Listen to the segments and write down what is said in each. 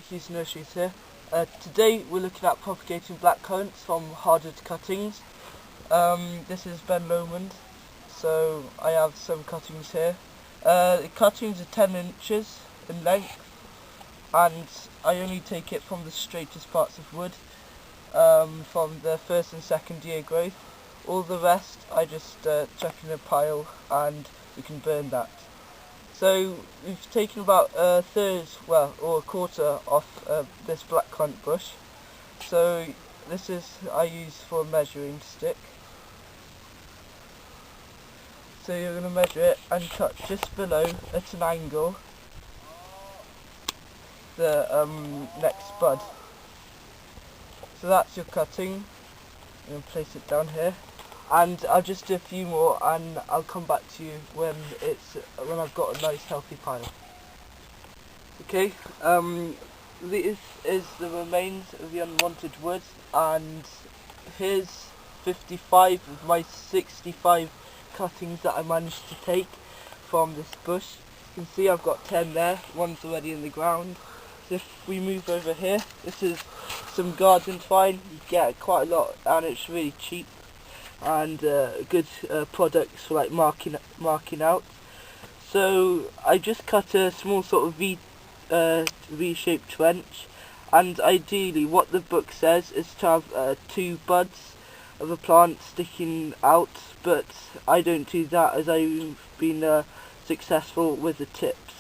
Hughes Nurseries here. Today we're looking at propagating blackcurrants from hardwood cuttings. This is Ben Lomond, so I have some cuttings here. The cuttings are 10 inches in length, and I only take it from the straightest parts of wood, from the first and second year growth. All the rest I just chuck in a pile and we can burn that. So we've taken about a third, or a quarter off this blackcurrant bush. So this is I use for a measuring stick. So you're going to measure it and cut just below at an angle the next bud. So that's your cutting. I'm going to place it down here. And I'll just do a few more and I'll come back to you when I've got a nice healthy pile. Okay, this is the remains of the unwanted wood, and here's 55 of my 65 cuttings that I managed to take from this bush. You can see I've got 10 there, one's already in the ground. So if we move over here, this is some garden twine. You get quite a lot and it's really cheap. And good products for like marking out. So I just cut a small sort of V-shaped trench, and ideally what the book says is to have 2 buds of a plant sticking out, but I don't do that as I've been successful with the tips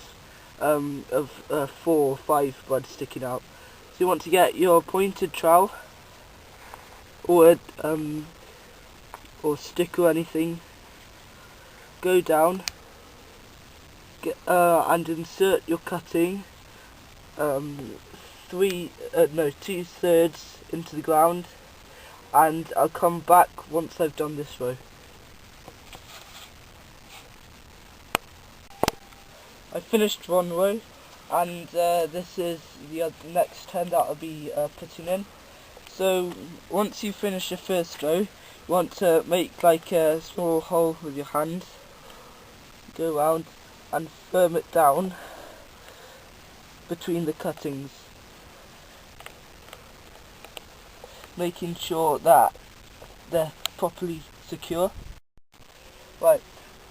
of 4 or 5 buds sticking out. So you want to get your pointed trowel or stick or anything, go down, and insert your cutting 2/3 into the ground, and I'll come back once I've done this row. I finished one row, and this is the next 10 that I'll be putting in. So once you finish your first row, you want to make like a small hole with your hand, go around and firm it down between the cuttings, making sure that they're properly secure. Right,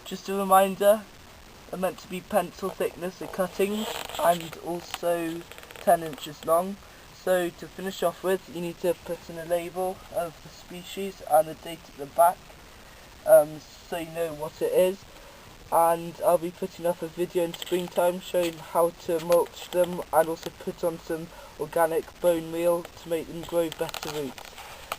just a reminder, they're meant to be pencil thickness, the cuttings, and also 10 inches long. So to finish off with, you need to put in a label of the species and the date at the back, so you know what it is. And I'll be putting up a video in springtime showing how to mulch them and also put on some organic bone meal to make them grow better roots.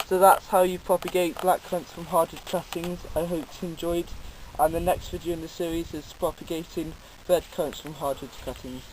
So that's how you propagate blackcurrants from hardwood cuttings. I hope you enjoyed, and the next video in the series is propagating red currants from hardwood cuttings.